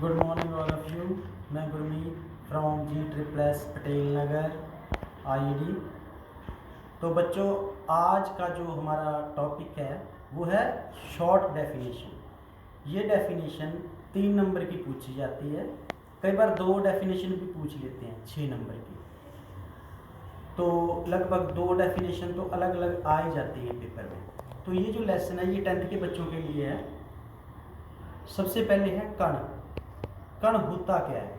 Good morning all of you. मैं Gurmeet from G++ Patel Nagar IED। तो बच्चों, आज का जो हमारा टॉपिक है वो है शॉर्ट डेफिनेशन। ये डेफिनेशन 3 नंबर की पूछी जाती है, कई बार 2 डेफिनेशन भी पूछ लेते हैं 6 नंबर की। तो लगभग 2 डेफिनेशन तो अलग अलग आ ही जाती है पेपर में। तो ये जो लेसन है ये 10th के बच्चों के लिए है। सबसे पहले है कण। कण होता क्या है?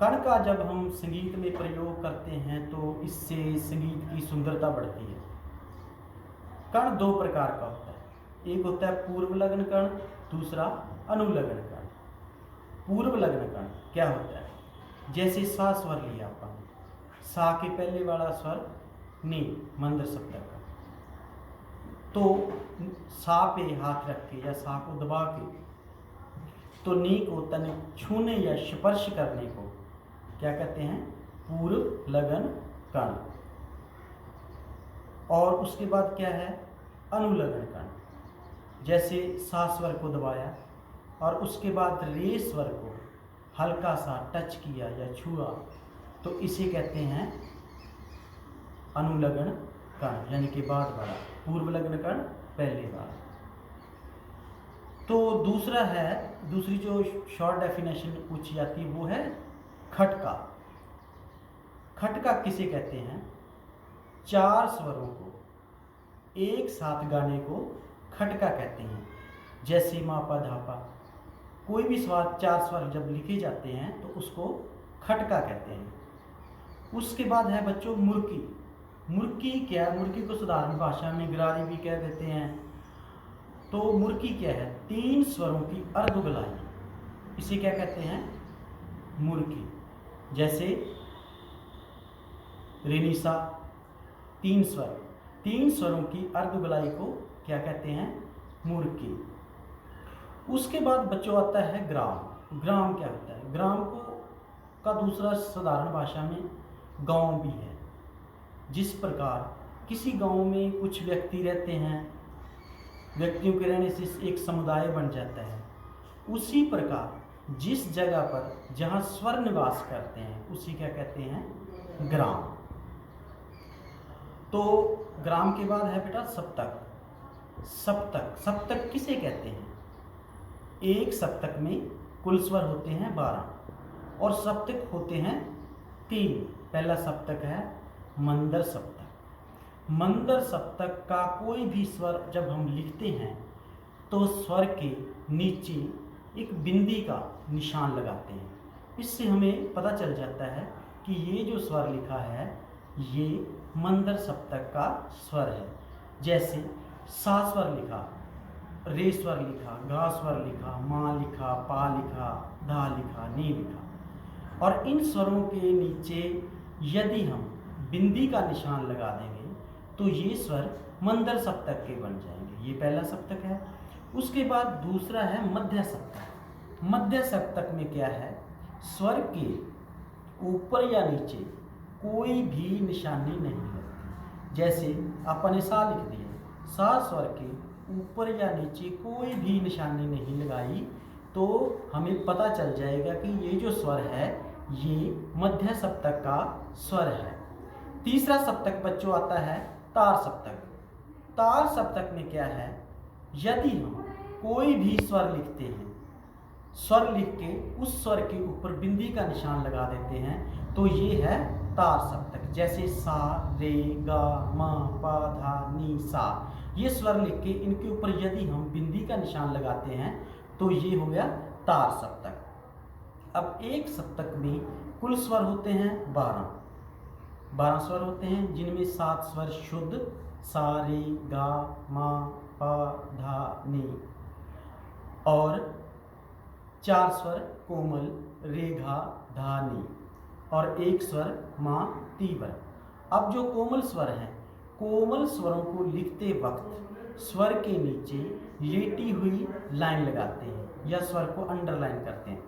कण का जब हम संगीत में प्रयोग करते हैं तो इससे संगीत की सुंदरता बढ़ती है। कण 2 प्रकार का होता है, एक होता है पूर्व लग्न कण, दूसरा अनुलग्न कण। पूर्व लग्न कण क्या होता है? जैसे सा स्वर लिया अपन, सा के पहले वाला स्वर नी, मंद सप्तक का, तो सा पे हाथ रख के या सा को दबा के तो नी को तन छूने या स्पर्श करने को क्या कहते हैं? पूर्व लगन कण। और उसके बाद क्या है? अनुलग्न कण। जैसे सा स्वर को दबाया और उसके बाद रे स्वर को हल्का सा टच किया या छुआ तो इसे कहते हैं अनुलग्न कण, यानी कि बाद वाला। पूर्व लगन कण पहले वाला। तो दूसरी जो शॉर्ट डेफिनेशन पूछी जाती है वो है खटका। खटका किसे कहते हैं? 4 स्वरों को एक साथ गाने को खटका कहते हैं। जैसे मा पा धा पा, कोई भी स्वर 4 स्वर जब लिखे जाते हैं तो उसको खटका कहते हैं। उसके बाद है बच्चों मुर्की। मुर्की क्या? मुर्की को साधारण भाषा में गरारी भी कह देते हैं। तो मुर्की क्या है? 3 स्वरों की अर्ध गलाई, इसे क्या कहते हैं? मुर्की। जैसे रेनिसा 3 स्वर, 3 स्वरों की अर्ध गलाई को क्या कहते हैं? मुर्की। उसके बाद बच्चों आता है ग्राम। ग्राम क्या होता है? ग्राम को का दूसरा साधारण भाषा में गांव भी है। जिस प्रकार किसी गांव में कुछ व्यक्ति रहते हैं, व्यक्तियों के रहने से एक समुदाय बन जाता है, उसी प्रकार जिस जगह पर जहाँ स्वर निवास करते हैं उसी क्या कहते हैं? ग्राम। तो ग्राम के बाद है बेटा सप्तक। सप्तक, सप्तक किसे कहते हैं? एक सप्तक में कुल स्वर होते हैं 12 और सप्तक होते हैं 3। पहला सप्तक है मंदर सप्तक। मंदर सप्तक का कोई भी स्वर जब हम लिखते हैं तो स्वर के नीचे एक बिंदी का निशान लगाते हैं। इससे हमें पता चल जाता है कि ये जो स्वर लिखा है ये मंदर सप्तक का स्वर है। जैसे सा स्वर लिखा, रे स्वर लिखा, गा स्वर लिखा, मा लिखा, पा लिखा, धा लिखा, नी लिखा। और इन स्वरों के नीचे यदि हम बिंदी का निशान लगा देंगे तो ये स्वर मंदर सप्तक के बन जाएंगे। ये पहला सप्तक है। उसके बाद दूसरा है मध्य सप्तक। मध्य सप्तक में क्या है? स्वर के ऊपर या नीचे कोई भी निशानी नहीं लगती। जैसे अपन ने सा लिख दिया, सा स्वर के ऊपर या नीचे कोई भी निशानी नहीं लगाई तो हमें पता चल जाएगा कि ये जो स्वर है ये मध्य सप्तक का स्वर है। तीसरा सप्तक बच्चों आता है तार सप्तक। तार सप्तक में क्या है? यदि हम कोई भी स्वर लिखते हैं, स्वर लिख के उस स्वर के ऊपर बिंदी का निशान लगा देते हैं तो ये है तार सप्तक। जैसे सा, रे, गा, मा, पा, धा, नी, सा, ये स्वर लिख के इनके ऊपर यदि हम बिंदी का निशान लगाते हैं तो ये हो गया तार सप्तक। अब एक सप्तक में कुल स्वर होते हैं 12 स्वर होते हैं, जिनमें 7 स्वर शुद्ध सा, रे, गा, मा, पा, धा, नी और 4 स्वर कोमल रे, घा, धा, नी और 1 स्वर मा, तीव्र। अब जो कोमल स्वर हैं, कोमल स्वरों को लिखते वक्त स्वर के नीचे लेटी हुई लाइन लगाते हैं या स्वर को अंडरलाइन करते हैं।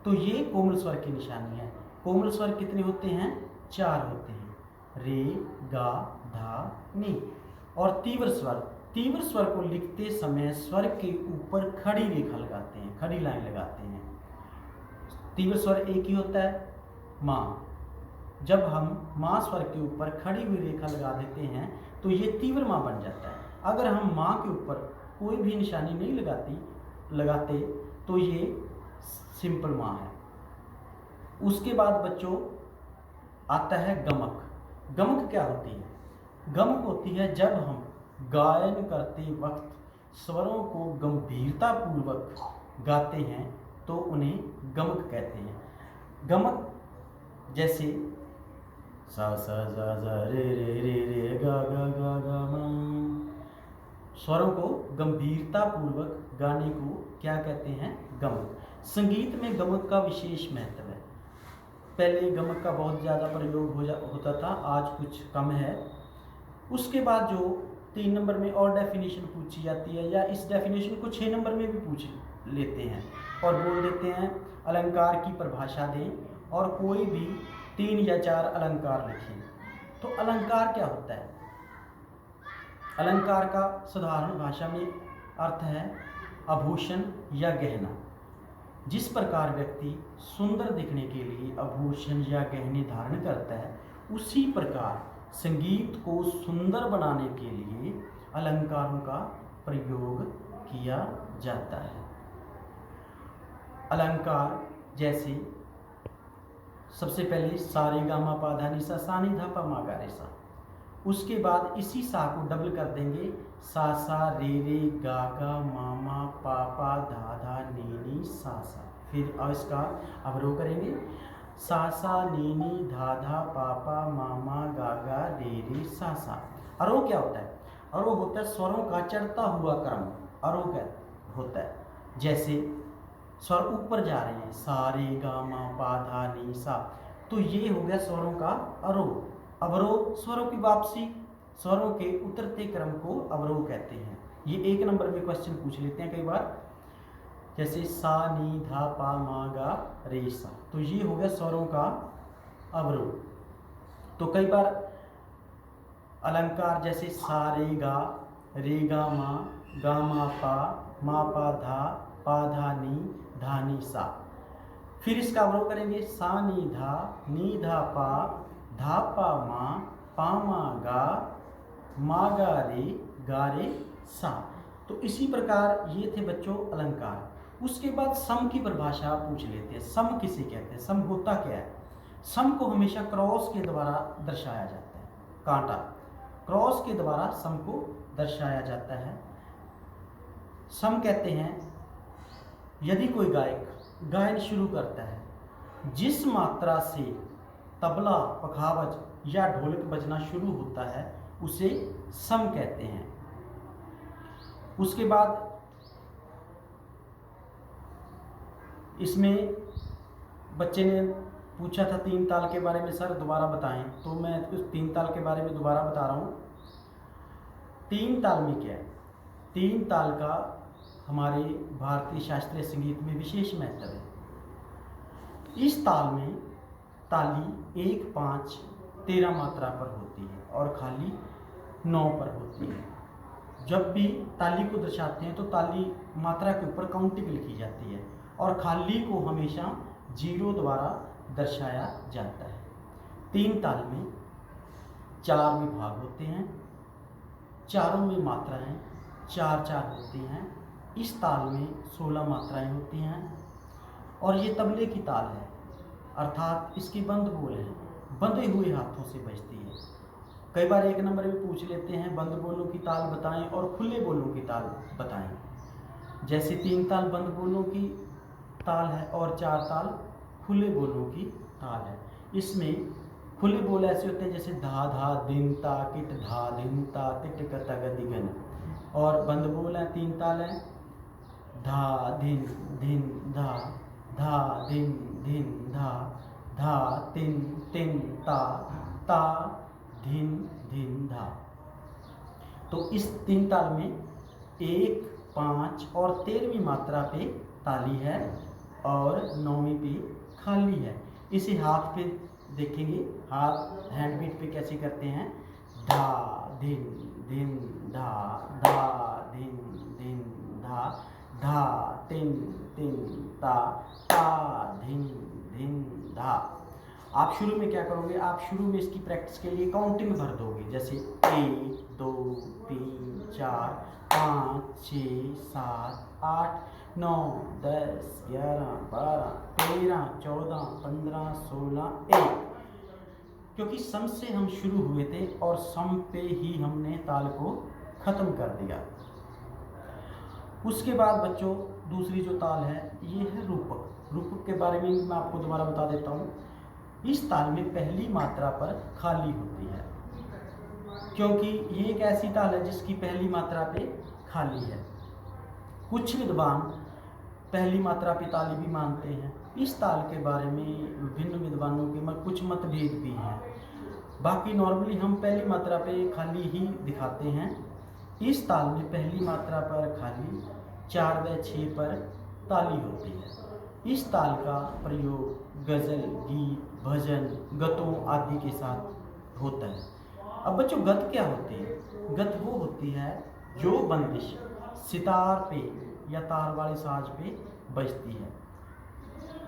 तो ये कोमल स्वर की निशानी है। कोमल स्वर कितने होते हैं? 4 होते हैं, रे, गा, धा, नी। और तीव्र स्वर तीव्र स्वर को लिखते समय स्वर के ऊपर खड़ी रेखा लगाते हैं, खड़ी लाइन लगाते हैं। तीव्र स्वर एक ही होता है माँ। जब हम माँ स्वर के ऊपर खड़ी हुई रेखा लगा देते हैं तो ये तीव्र माँ बन जाता है। अगर हम माँ के ऊपर कोई भी निशानी नहीं लगाते तो ये सिंपल माँ है। उसके बाद बच्चों आता है गमक। गमक क्या होती है? गमक होती है जब हम गायन करते वक्त स्वरों को गंभीरता पूर्वक गाते हैं तो उन्हें गमक कहते हैं। गमक जैसे सा सा जा जा रे रे रे रे गा गा गा गा मा, स्वरों को गंभीरता पूर्वक गाने को क्या कहते हैं? गमक। संगीत में गमक का विशेष महत्व है। पहले गमक का बहुत ज़्यादा प्रयोग होता था, आज कुछ कम है। उसके बाद जो 3 नंबर में और डेफिनेशन पूछी जाती है, या इस डेफिनेशन को 6 नंबर में भी पूछ लेते हैं और बोल देते हैं अलंकार की परिभाषा दें और कोई भी 3 या 4 अलंकार लिखें। तो अलंकार क्या होता है? अलंकार का साधारण भाषा में अर्थ है आभूषण या गहना। जिस प्रकार व्यक्ति सुंदर दिखने के लिए आभूषण या गहने धारण करता है, उसी प्रकार संगीत को सुंदर बनाने के लिए अलंकारों का प्रयोग किया जाता है। अलंकार जैसे सबसे पहले सा रे गा मा पा धा नि सा, सा नी धा पा मा गा रे सा। उसके बाद इसी सा को डबल कर देंगे, सा सा रे रे गा गा मा मा पा पा धा धा नी नी सा सा। फिर इसका अवरोह करेंगे, सा सा नी नी धा धा पा पा मा मा गा गा रे रे सा सा। आरोह क्या होता है? आरोह होता है स्वरों का चढ़ता हुआ क्रम, आरोह क्या होता है? जैसे स्वर ऊपर जा रहे हैं, सा रे गा मा पा धा नी सा, तो ये हो गया स्वरों का आरोह। अवरोह स्वरों की वापसी, स्वरों के उतरते क्रम को अवरोह कहते हैं। ये 1 नंबर में क्वेश्चन पूछ लेते हैं कई बार, जैसे सा नी धा पा मा गा रे सा, तो ये हो गया स्वरों का अवरोह। तो कई बार अलंकार जैसे सा रे गा मा पा धा नी सा। फिर इसका अवरोह करेंगे, सा नी धा पा धा पा मा मा गा रे सा। तो इसी प्रकार ये थे बच्चों अलंकार। उसके बाद सम की परिभाषा पूछ लेते हैं। सम किसे कहते हैं? सम होता क्या है? सम को हमेशा क्रॉस के द्वारा दर्शाया जाता है। कांटा क्रॉस के द्वारा सम को दर्शाया जाता है। सम कहते हैं यदि कोई गायक गायन शुरू करता है, जिस मात्रा से तबला, पखावज या ढोलक बजना शुरू होता है उसे सम कहते हैं। उसके बाद इसमें बच्चे ने पूछा था 3 ताल के बारे में, सर दोबारा बताएं, तो मैं उस 3 ताल के बारे में दोबारा बता रहा हूँ। 3 ताल में क्या है? 3 ताल का हमारे भारतीय शास्त्रीय संगीत में विशेष महत्व है। इस ताल में ताली 1, 5, 13 मात्रा पर होती है और खाली 9 पर होती है। जब भी ताली को दर्शाते हैं तो ताली मात्रा के ऊपर काउंटिंग लिखी जाती है और खाली को हमेशा 0 द्वारा दर्शाया जाता है। 3 ताल में 4 विभाग होते हैं, चारों में मात्राएं 4-4 होती हैं। इस ताल में 16 मात्राएं होती हैं और ये तबले की ताल है, अर्थात इसकी बंद बोल है, बंधे हुए हाथों से बजती है। कई बार 1 नंबर में पूछ लेते हैं बंद बोलों की ताल बताएं और खुले बोलों की ताल बताएं। जैसे 3 ताल बंद बोलों की ताल है और 4 ताल खुले बोलों की ताल है। इसमें खुले बोल ऐसे होते हैं जैसे धा धा दिन ता किट धा दिन ता तिट कत ग दिगन, और बंद बोल है 3 ताल है, धा धिन धिन धा, धा धिन धिन धा, धा तिन तिन ता, ता धिन धिन धा। तो इस 3 ताल में 1, 5 और 13वीं मात्रा पे ताली है और 9वीं पे खाली है। इसे हाथ पे देखेंगे, हाथ हैंड बीट पे कैसे करते हैं, धा धिन धिन धा धा धिन धिन धा धा तिन तिन ता ता धिन धिन धा। आप शुरू में क्या करोगे, आप शुरू में इसकी प्रैक्टिस के लिए काउंटिंग भर दोगे, जैसे 1 2 3 4 5 6 7 8 9 10 11 12 13 14 15 16 1, क्योंकि सम से हम शुरू हुए थे और सम पे ही हमने ताल को ख़त्म कर दिया। उसके बाद बच्चों दूसरी जो ताल है ये है रूपक। रूपक के बारे में मैं आपको दोबारा बता देता हूँ। इस ताल में पहली मात्रा पर खाली होती है, क्योंकि ये एक ऐसी ताल है जिसकी पहली मात्रा पे खाली है। कुछ विद्वान पहली मात्रा पे ताली भी मानते हैं। इस ताल के बारे में विभिन्न विद्वानों के कुछ मतभेद भी हैं। बाकी नॉर्मली हम पहली मात्रा पे खाली ही दिखाते हैं। इस ताल में पहली मात्रा पर खाली, 4 व 6 पर ताली होती है। इस ताल का प्रयोग गज़ल, गीत, भजन, गतों आदि के साथ होता है। अब बच्चों गत क्या होती है? गत वो होती है जो बंदिश सितार पे या तार वाले साज पे बजती है।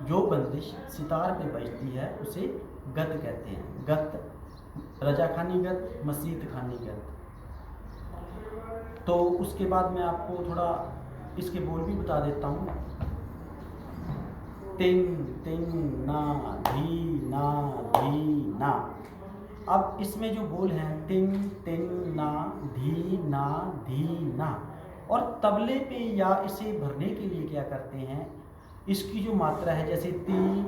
जो बंदिश सितार पे बजती है उसे गत कहते हैं। गत, रजाखानी गत, मसीत खानी गत। तो उसके बाद मैं आपको थोड़ा इसके बोल भी बता देता हूँ। तिन तिन ना धी ना धी ना। अब इसमें जो बोल हैं तिन तिन ना धी ना धी ना, और तबले पे या इसे भरने के लिए क्या करते हैं, इसकी जो मात्रा है जैसे ती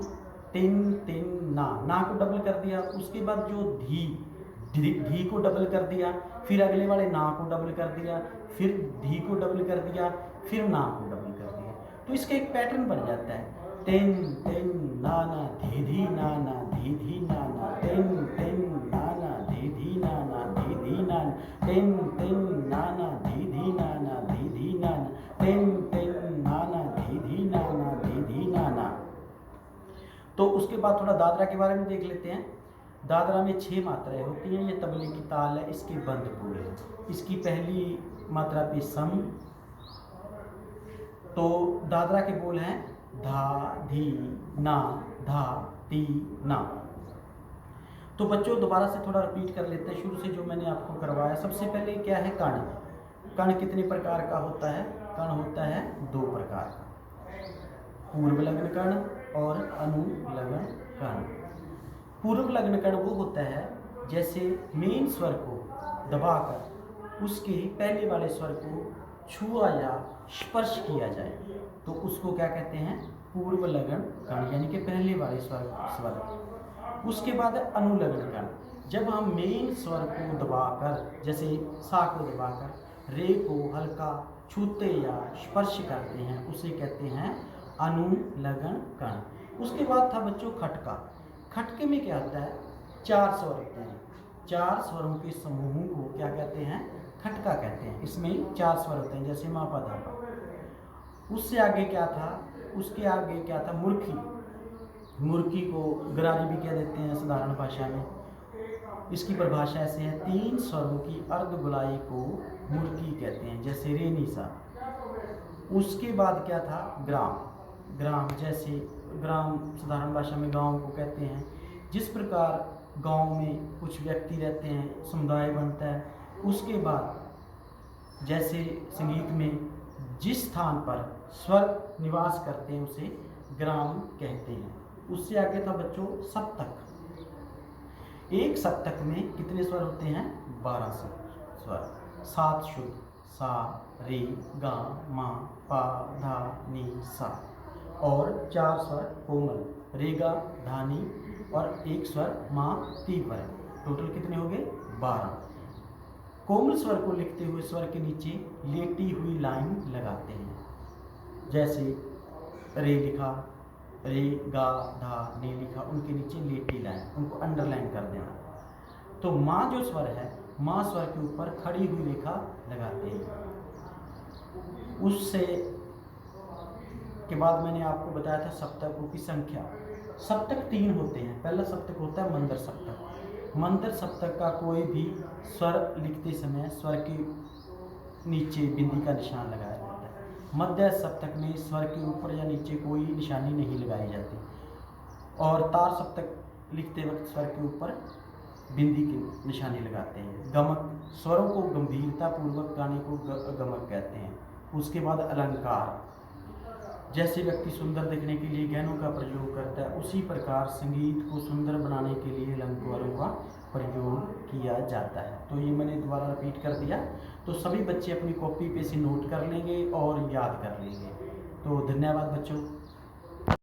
तिन तिन ना को डबल कर दिया, उसके बाद जो धी को डबल कर दिया, फिर अगले वाले ना को डबल कर दिया, फिर धी को डबल कर दिया, फिर ना को डबल कर दिया। तो इसका एक पैटर्न बन जाता है। तिन तिन ना ना धी ना ना धी ना ना, तिन तिन ना ना धी ना ना धी ना ना, तिन तिन ना ना धी ना ना धी ना ना, तिन तिन ना ना धी ना ना धी ना ना। तो उसके बाद थोड़ा दादरा के बारे में देख लेते हैं। दादरा में 6 मात्राएं होती हैं। ये तबले की ताल है, इसके बंद बोल है। इसकी पहली मात्रा पे सम, तो दादरा के बोल हैं धा धी ना धा ती ना। तो बच्चों दोबारा से थोड़ा रिपीट कर लेते हैं शुरू से जो मैंने आपको करवाया। सबसे पहले क्या है कण। कण कितने प्रकार का होता है? कण होता है 2 प्रकार का, पूर्व लग्न कण और अनुलग्न कण। पूर्व लग्न कण वो होता है जैसे मेन स्वर को दबाकर उसके पहले वाले स्वर को छुआ या स्पर्श किया जाए तो उसको क्या कहते हैं? पूर्व लग्न कण, यानी कि पहले वाले स्वर। उसके बाद है अनुलग्न कण। जब हम मेन स्वर को दबाकर, जैसे सा को दबाकर रे को हल्का छूते या स्पर्श करते हैं, उसे कहते हैं अनुलग्न कण। उसके बाद था बच्चों खटका। खटके में क्या होता है? 4 स्वर होते हैं। 4 स्वरों के समूह को क्या कहते हैं? खटका कहते हैं। इसमें 4 स्वर होते हैं, जैसे मा पा धा पा। उससे आगे क्या था? उसके आगे क्या था? मुर्खी। मुर्खी को गरारी भी कह देते हैं साधारण भाषा में। इसकी परिभाषा ऐसे है, 3 स्वरों की अर्ध गुलाई को मुर्खी कहते हैं, जैसे रे नी सा। उसके बाद क्या था? ग्राम। ग्राम जैसे ग्राम साधारण भाषा में गांव को कहते हैं। जिस प्रकार गांव में कुछ व्यक्ति रहते हैं, समुदाय बनता है। उसके बाद जैसे संगीत में जिस स्थान पर स्वर निवास करते हैं उसे ग्राम कहते हैं। उससे आगे था बच्चों सप्तक। एक सप्तक में कितने स्वर होते हैं? 12 स्वर। 7 शुद्ध, सा रे गा मा पा धा नी सा, और 4 स्वर कोमल, रे गा धा नी, और 1 स्वर मा ती पर। टोटल कितने हो गए? 12। कोमल स्वर को लिखते हुए स्वर के नीचे लेटी हुई लाइन लगाते हैं, जैसे रे लिखा, रे गा धा ने लिखा, उनके नीचे लेटी लाइन, उनको अंडरलाइन कर देना। तो माँ जो स्वर है, माँ स्वर के ऊपर खड़ी हुई रेखा लगाते हैं। उससे के बाद मैंने आपको बताया था सप्तकों की संख्या। सप्तक 3 होते हैं। पहला सप्तक होता है मंदर सप्तक। मंत्र सप्तक का कोई भी स्वर लिखते समय स्वर के नीचे बिंदी का निशान लगाया जाता है। मध्य सप्तक में स्वर के ऊपर या नीचे कोई निशानी नहीं लगाई जाती। और तार सप्तक लिखते वक्त स्वर के ऊपर बिंदी की निशानी लगाते हैं। गमक, स्वरों को गंभीरता पूर्वक गाने को गमक कहते हैं। उसके बाद अलंकार, जैसे व्यक्ति सुंदर दिखने के लिए गहनों का प्रयोग करता है, उसी प्रकार संगीत को सुंदर बनाने के लिए अलंकारों का प्रयोग किया जाता है। तो ये मैंने दोबारा रिपीट कर दिया, तो सभी बच्चे अपनी कॉपी पे से नोट कर लेंगे और याद कर लेंगे। तो धन्यवाद बच्चों।